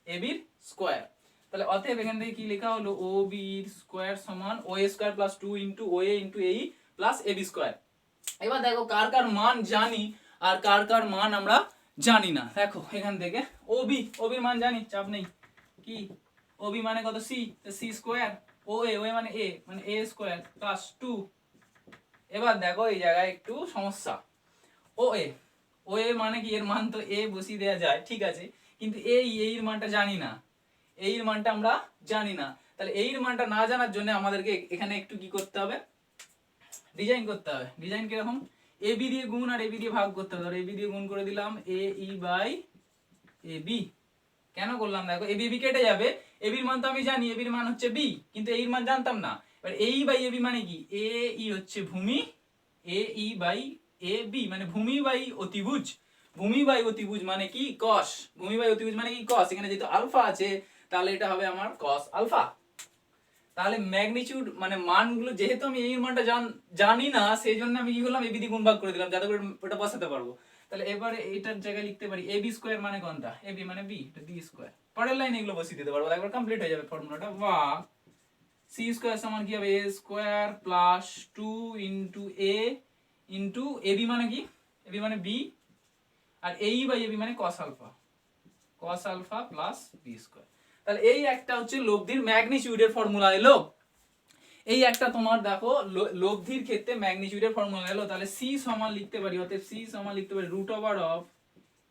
Speaker 1: এ বির স্কয়ার। তাহলে অতএব এখান থেকে কি লেখা হলো ও বি এর স্কয়ার সমান O A square plus 2 into O A into A E plus A B square. এবার দেখো কার কার মান জানি আর কার কার মান আমরা জানি না। দেখো এখান থেকে ও বির মান জানি, চাপ নেই, কি ও বি মানে কত সি, সি স্কয়ার, ও এ মানে এ স্কয়ার প্লাস 2। এবার দেখো এই জায়গায় একটু সমস্যা, ও এ মানে কি, এর মান তো এ বসিয়ে দেওয়া যায় ঠিক আছে, কিন্তু এই এর মানটা জানি না, এই এর মানটা আমরা জানি না। তাহলে এই এর মানটা না জানার জন্য আমাদেরকে এখানে একটু কি করতে হবে, ডিজাইন করতে হবে। ডিজাইন কিরকম, এ বি দিয়ে গুণ আর এ বি দিয়ে ভাগ করতে হবে। ধরো এ বি দিয়ে গুণ করে দিলাম এ ই বাই এ বি, কেন করলাম দেখো এ বি বি কেটে যাবে, এ বির মান তো আমি জানি, এ বির মান হচ্ছে বি, কিন্তু এর মান জানতাম না। এবার এই বাই এ বি মানে কি, এ ই হচ্ছে ভূমি, এ ই বাই এ বি মানে ভূমি বাই অতিভুজ, ভূমি বাই অতিভুজ মানে কি কস, ভূমি বাই অতিভুজ মানে কি কস, এখানে যেহেতু আলফা আছে তাহলে এটা হবে আমার কস আলফা। তাহলে ম্যাগনিটিউড মানে মানগুলো যেহেতু আমি এই মানটা জানি না, সেই জন্য আমি কি করলাম এ বি দিয়ে গুণ ভাগ করে দিলাম যাতে করে ওটা বসাতে পারবো। তাহলে এবারে এটার জায়গায় লিখতে পারি এ বি স্কয়ার মানে কোনটা, এ বি মানে বি, এটা বি স্কয়ার, পরের লাইনে এগুলো বসিয়ে দিতে পারবো, একবার কমপ্লিট হয়ে যাবে ফর্মুলাটা। বা সি স্কয়ার সমান কি হবে A square plus 2 into A into A B মানে কি, এ বি মানে বি, আর এই বাই এ বি মানে cos alpha plus B square. তাহলে এই একটা হচ্ছে লব্ধির ম্যাগনিটিউডের ফর্মুলা এলো, এই একটা তোমার দেখো লব্ধির ক্ষেত্রে ম্যাগনিটিউডের ফর্মুলা এলো। তাহলে সি সমান লিখতে পারি, অতএব সি সমান লিখতে পারি root over of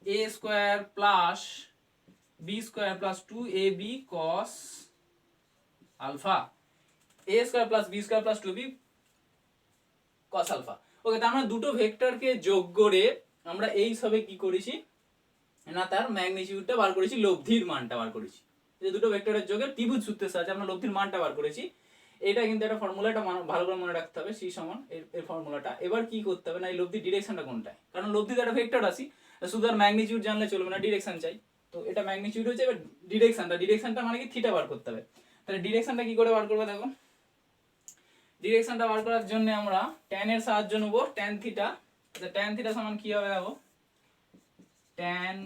Speaker 1: A square plus B square plus 2ab cos alpha, A square plus B square plus 2b cos alpha. Okay, তার মানে দুটো ভেক্টরকে যোগ করে আমরা এই সবে কি করেছি না, তার ম্যাগনিটিউডটা বার করেছি, লব্ধির মানটা বার করেছি। এই দুটো ভেক্টরের যোগে ত্রিভুজ সূত্রের সাহায্যে আমরা লব্ধির মানটা বার করেছি। এটা কিন্তু একটা ফর্মুলা, এটা ভালো করে মনে রাখতে হবে, সি সমান এর ফর্মুলাটা। এবার কি করতে হবে না, এই লব্ধির ডিরেকশনটা কোনটায়, কারণ লব্ধিতে একটা ভেক্টর আসি, শুধু আর ম্যাগনিটিউড জানলে চলবে না, ডিরেকশন চাই। তো এটা ম্যাগনিটিউড হচ্ছে, এবার ডিরেকশনটা মানে কি থিটা বার করতে হবে। তাহলে ডিরেকশনটা কি করে বার করবে, দেখো ডিরেকশনটা বার করার জন্য আমরা tan এর সাহায্য নেব, tan থিটা। tan থিটা সমান কি হবে দেখো, tan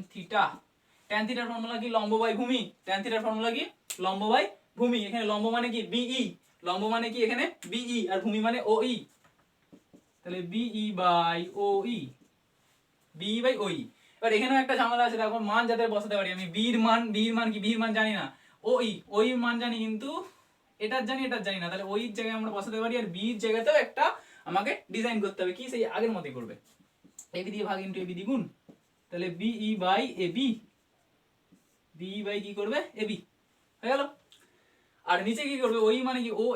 Speaker 1: থিটার ফর্মুলা কি লম্ব বাই ভূমি, tan থিটার ফর্মুলা কি লম্ব বাই ভূমি। এখানে লম্ব মানে কি বিই, লম্ব মানে কি এখানে বিই, আর ভূমি মানে ওই, তাহলে বিই বাই ওই, বিই বাই ওই। এবার এখানেও একটা ঝামেলা আছে, দেখো মান যাতে বসাতে পারি আমি, বির মান কি, বির মান জানি না, ওই মান জানি কিন্তু এটার জানি না, তাহলে ওই জায়গায় আমরা বসাতে পারি, আর বির জায়গাতেও একটা আমাকে ডিজাইন করতে হবে, কি সেই আগের মতই করবে, এবি দিয়ে ভাগ ইনটু এবি দিয়ে গুণ, তাহলে B E by A B, B E by কি করবে এবি, হয়ে গেল। আর নিচে কি করবে, ওই মানে কি ও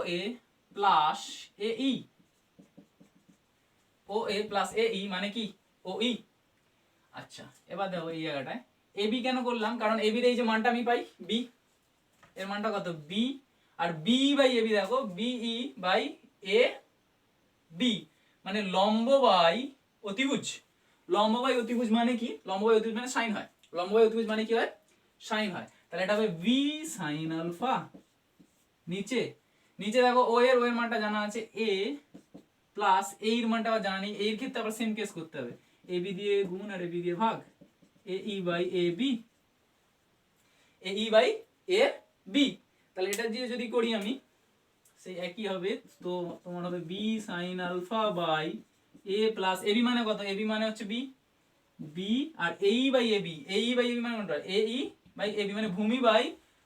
Speaker 1: এ প্লাস এ ই, ও এ প্লাস এ ই মানে কি ও ই। আচ্ছা এবার দেখো এই জায়গাটায় এ বি কেন করলাম, কারণ এ বির এই যে মানটা আমি পাই বি, এর মানটা কত বি, আর বি বাই এ বি দেখো বিই বাই এ বি মানে লম্ব বাই অতিভুজ। লম্ব বাই অতিভুজ মানে কি, লম্ব বাই অতিভুজ মানে সাইন হয়, লম্ব বাই অতিভুজ মানে কি হয় সাইন হয়, তাহলে এটা হবে বি সাইন আলফা। নিচে নিচে দেখো ও এর মানটা জানা আছে এ প্লাস এ এর মানটা আবার জানা নেই, এর ক্ষেত্রে আবার সেম কেস করতে হবে, এ বি দিয়ে গুণ আর এ বি দিয়ে ভাগ, A E by A B, A E by A B. তাহলে এটা দিয়ে যদি করি আমি সেই একই হবে, তো তোমার হবে B sine alpha by A plus A B মানে কত, এ বি মানে হচ্ছে বি, বি আর A E by A B, A E by A B মানে কোনটা এ ই বাই এ বি মানে ভূমি বাই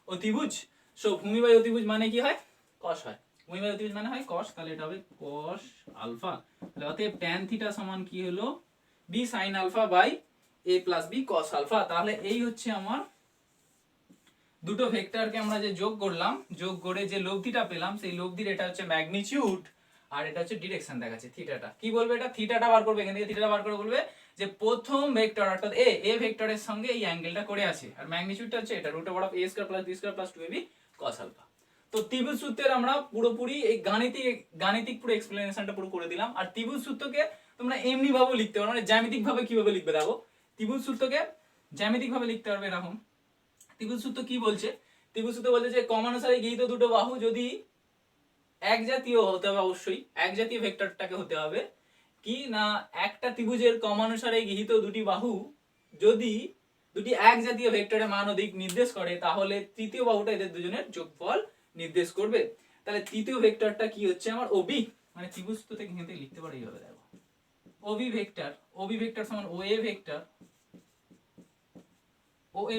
Speaker 1: অতিভুজ। সো ভূমি বাই অতিভুজ মানে কি হয় cos হয়, ভূমি বাই অতিভুজ মানে হয় cos, তাহলে এটা হবে cos আলফা। তাহলে অতএব tan থিটা সমান কি হলো B sine alpha by A plus B cos alpha. তাহলে এই হচ্ছে আমার দুটো ভেক্টরকে আমরা যে যোগ করলাম, যোগ করে যে লব্ধিটা পেলাম সেই লব্ধির এটা হচ্ছে ম্যাগনিটিউড আর এটা হচ্ছে ডিরেকশন দেখাচ্ছে থিটাটা। কি বলবে এটা থিটাটা বার করবে, এখান থেকে থিটাটা বার করে বলবে যে প্রথম ভেক্টর অর্থাৎ এ ভেক্টরের সঙ্গে এই অ্যাঙ্গেলটা করে আছে, আর ম্যাগনিটিউডটা হচ্ছে এটা root over of a square plus b square plus 2ab cos alpha. তো ত্রিভুজ সূত্রের আমরা পুরোপুরি এই গাণিতিক পুরো এক্সপ্লেনেশনটা পুরো করে দিলাম। আর ত্রিভুজ সূত্রকে তোমরা এমনি ভাবে লিখতে পারো, মানে জ্যামিতিক ভাবে কিভাবে লিখবে দেখো, ত্রিভুজ সূত্রকে জ্যামিতিক ভাবে লিখতে পারবে এরকম। ত্রিভুজ সূত্র কি বলছে, ত্রিভুজ সূত্র বলছে যে ক্রমানুসারে গৃহীত দুটো বাহু যদি এক জাতীয় হতে হবে, অবশ্যই এক জাতীয় ভেক্টরটাকে হতে হবে, কি না একটা ত্রিভুজের ক্রমানুসারে গৃহীত দুটি বাহু যদি দুটি এক জাতীয় ভেক্টরের মান ও দিক নির্দেশ করে তাহলে তৃতীয় বাহুটা এদের দুজনের যোগফল নির্দেশ করবে। তাহলে তৃতীয় ভেক্টরটা কি হচ্ছে আমার ওবি, মানে ত্রিভুজ সূত্র থেকে এখান থেকে লিখতে পারি এইভাবে দেখো, ওবি ভেক্টর সমান O A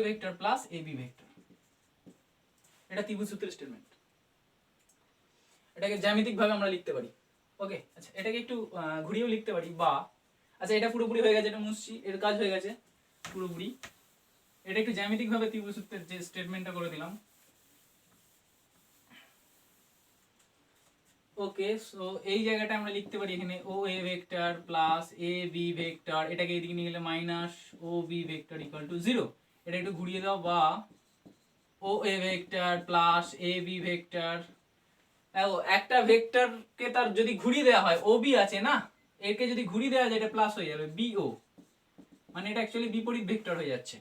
Speaker 1: vector plus A B vector. এটা ত্রিভুজ সূত্রের স্টেটমেন্ট, এটাকে জ্যামিতিক ভাবে আমরা লিখতে পারি। ওকে আচ্ছা এটাকে একটু ঘুরিয়েও লিখতে পারি বা, আচ্ছা এটা পুরোপুরি হয়ে গেছে, এটা মুছছি, এর কাজ হয়ে গেছে পুরোপুরি। এটা একটু জ্যামিতিক ভাবে ত্রিভুজ সূত্রের যে স্টেটমেন্টটা করে দিলাম। ওকে সো এই জায়গাটা আমরা লিখতে পারি এখানে O A vector plus A B vector, এটাকে এদিকে নিয়ে গেলে minus O B vector equal to 0। এটা একটু ঘুরিয়ে দাও, বা O A vector plus A B vector, একটা ভেক্টরকে তার যদি ঘুরিয়ে দেওয়া হয় ও বি আছে না, একে যদি ঘুরিয়ে দেওয়া যায় এটা প্লাস হয়ে যাবে বি ও, মানে এটা অ্যাকচুয়ালি বিপরীত ভেক্টর হয়ে যাচ্ছে।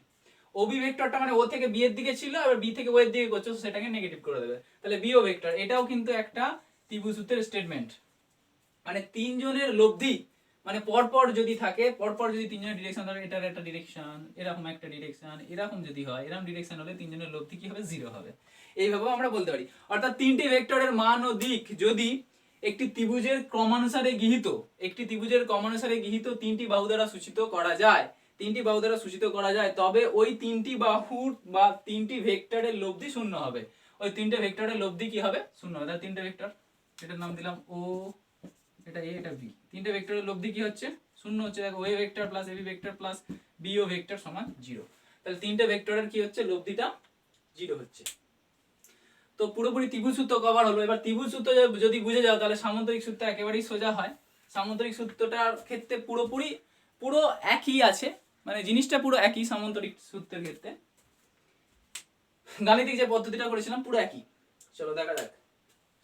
Speaker 1: ও বি ভেক্টরটা মানে ও থেকে বি এর দিকে ছিল, আবার বি থেকে ও এর দিকে করছে, সেটাকে নেগেটিভ করে দেবে, তাহলে বি ও ভেক্টর। এটাও কিন্তু একটা ত্রিভুজ সূত্রের স্টেটমেন্ট, মানে তিনজনের লব্ধি, মানে পরপর যদি থাকে, পরপর যদি তিনজনের ডিরেকশন থাকে, এটার একটা ডিরেকশন, এরকম একটা ডিরেকশন, এরকম যদি হয়, এরকম ডিরেকশন হলে তিনজনের লব্ধি কি হবে 0 হবে। এইভাবেও আমরা বলতে পারি। অর্থাৎ তিনটি ভেক্টরের মান ও দিক যদি একটি ত্রিভুজের ক্রমানুসারে গৃহীত তিনটি বাহু দ্বারা সূচিত করা যায়, তবে ওই তিনটি বাহুর বা তিনটি ভেক্টরের লব্ধি শূন্য হবে। ওই তিনটে ভেক্টরের লব্ধি কি হবে শূন্য হবে। তাহলে তিনটে ভেক্টর, এটার নাম দিলাম ও, এটা এ এটা বি, তিনটে ভেক্টরের লব্ধি কি হচ্ছে শূন্য হচ্ছে। দেখো O A vector plus A B vector plus B O vector সমান 0। তাহলে তিনটে ভেক্টরের কি হচ্ছে লব্ধিটা 0 হচ্ছে। তো পুরোপুরি ত্রিভুজ সূত্র কভার হলো। এবার ত্রিভুজ সূত্র যদি বুঝে যাও তাহলে সামান্তরিক সূত্র একেবারেই সোজা হয়। সামান্তরিক সূত্রটার ক্ষেত্রে পুরো একই আছে, মানে জিনিসটা পুরো একই সামান্তরিক সূত্রের ক্ষেত্রে, গাণিতিক যে পদ্ধতিটা করেছিলাম পুরো একই। চলো দেখা যাক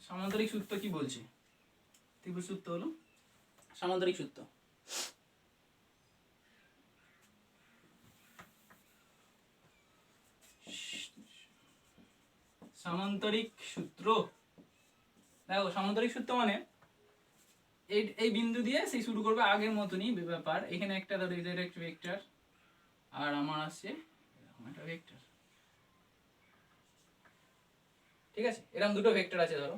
Speaker 1: সামান্তরিক সূত্র কি বলছে। ত্রিভুজ সূত্র হলো সামান্তরিক সূত্র। সামান্তরিক সূত্র দেখো, সামান্তরিক সূত্র মানে এই বিন্দু দিয়ে সেই শুরু করবে, আগের মতনই ব্যাপার। এখানে একটা ধরো এদের একটা ভেক্টর আর আমার আছে এরকম একটা ভেক্টর, ঠিক আছে, এরকম দুটো ভেক্টর আছে ধরো।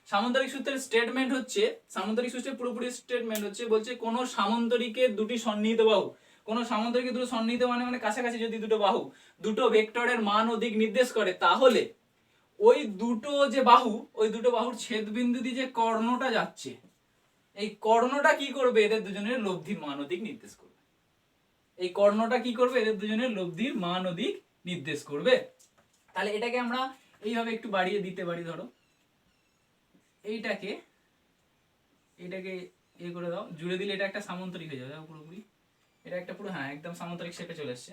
Speaker 1: সামান্তরিক সূত্রের স্টেটমেন্ট হচ্ছে, সামান্তরিক সূত্রের পুরোপুরি স্টেটমেন্ট হচ্ছে বলছে কোন সামান্তরিকের দুটি সন্নিহিত বাহু, কোন সামান্তরিকের দুটো সন্নিহিত মানে কাছাকাছি যদি দুটো বাহু দুটো ভেক্টরের মান ও দিক নির্দেশ করে, তাহলে ওই দুটো বাহুর ছেদ বিন্দু দিয়ে যে কর্ণটা যাচ্ছে, এই কর্ণটা কি করবে এদের দুজনের লব্ধির মান ও দিক নির্দেশ করবে। এই কর্ণটা কি করবে এদের দুজনের লব্ধির মান ও দিক নির্দেশ করবে। তাহলে এটাকে আমরা এইভাবে একটু বাড়িয়ে দিতে পারি। ধরো এইটাকে এ করে দাও, জুড়ে দিলে এটা একটা সামান্তরিক হয়ে যাবে। দেখো পুরোপুরি এটা একটা পুরো, হ্যাঁ একদম সামান্তরিক শেপে চলে এসছে,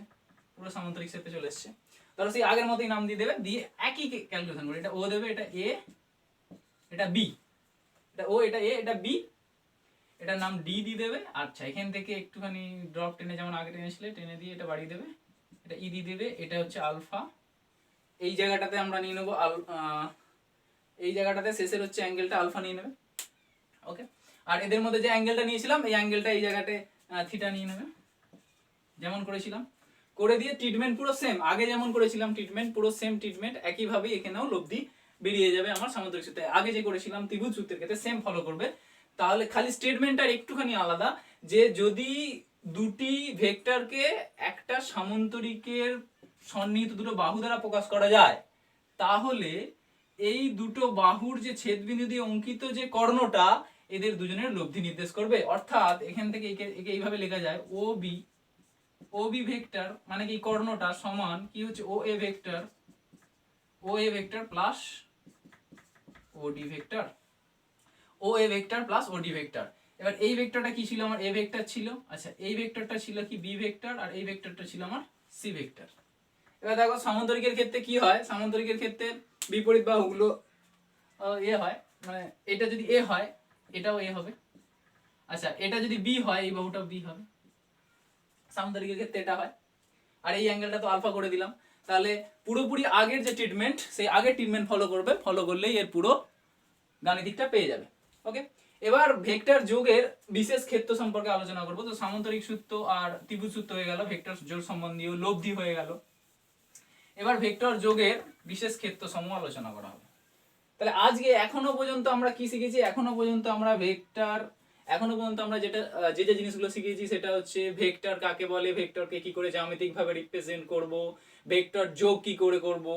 Speaker 1: পুরো সামান্তরিক শেপে চলে এসছে। তাহলে সেই আগের মতোই নাম দিয়ে দেবে, দিয়ে একই ক্যালকুলেশন করে এটা ও দেবে, এটা এ, এটা বি, এটা ও, এটা এ, এটা বি, এটার নাম ডি দিয়ে দেবে। আচ্ছা এখান থেকে একটুখানি ড্রপ টেনে, যেমন আগে টেনেছিলে টেনে দিয়ে এটা বাড়িয়ে দেবে, এটা ই দিয়ে দেবে, এটা হচ্ছে আলফা। এই জায়গাটাতে আমরা নিয়ে নেবো এই জায়গাটাতে শেষের হচ্ছে অ্যাঙ্গেলটা আলফা নিয়ে নেবে। ওকে, আর এদের মধ্যে যে অ্যাঙ্গেলটা নিয়েছিলাম এই অ্যাঙ্গেলটা এই জায়গাতে থিটা নিয়ে নেবে, যেমন করেছিলাম। করে দিয়ে ট্রিটমেন্ট পুরো সেম, আগে যেমন করেছিলাম ট্রিটমেন্ট পুরো সেম ট্রিটমেন্ট, একইভাবেই এখানেও লব্ধি বেরিয়ে যাবে আমার সামুদ্রিক সূত্রে। আগে যে করেছিলাম ত্রিভুজ সূত্রের ক্ষেত্রে সেম ফলো করবে। তাহলে খালি স্টেটমেন্টটা একটুখানি আলাদা, যে যদি দুটি ভেক্টরকে একটা সামান্তরিকের সন্নিহিত দুটো বাহু দ্বারা প্রকাশ করা যায়, তাহলে এই দুটো বাহুর যে ছেদবিন্দু দিয়ে অঙ্কিত যে কর্ণটা এদের দুজনের লব্ধি নির্দেশ করবে। অর্থাৎ এখান থেকে একে এইভাবে লেখা যায় ও বি ভেক্টর মানে কি কর্ণটা সমান কি হচ্ছে O A vector plus O D vector, O A vector plus O D vector. এবার এই ভেক্টরটা কি ছিল আমার এ ভেক্টর ছিল, আচ্ছা এই ভেক্টরটা ছিল কি বি ভেক্টর, আর এই ভেক্টরটা ছিল আমার সি ভেক্টর। এবার দেখো সামান্তরিকের ক্ষেত্রে কি হয়, সামান্তরিকের ক্ষেত্রে বিপরীত বাহুগুলো এ হয়, মানে এটা যদি এ হয় এটাও এ হবে, আচ্ছা এটা যদি বি হয় এই বাহুটাও বি হবে, সামান্তরিকের ক্ষেত্রে এটা হয়। আর এই অ্যাঙ্গেলটা তো আলফা করে দিলাম। তাহলে পুরোপুরি আগের যে ট্রিটমেন্ট সেই আগের ট্রিটমেন্ট ফলো করবে, ফলো করলেই এর পুরো গাণিতিকটা পেয়ে যাবে। ওকে, এবার ভেক্টর যোগের বিশেষ ক্ষেত্র সম্পর্কে আলোচনা করব। তো সামান্তরিক সূত্র আর ত্রিভুজ সূত্র হয়ে গেল, ভেক্টর যোগ সম্বন্ধীয় লব্ধি হয়ে গেল। এবার ভেক্টর যোগের বিশেষ ক্ষেত্র সমূহ আলোচনা করা হবে। তাহলে আজকে এখনো পর্যন্ত আমরা কি শিখেছি, এখনো পর্যন্ত আমরা যেটা যে যে জিনিসগুলো শিখেছি সেটা হচ্ছে ভেক্টর কাকে বলে, ভেক্টরকে কি করে জ্যামিতিক ভাবে রিপ্রেজেন্ট করব, ভেক্টর যোগ কি করে করব,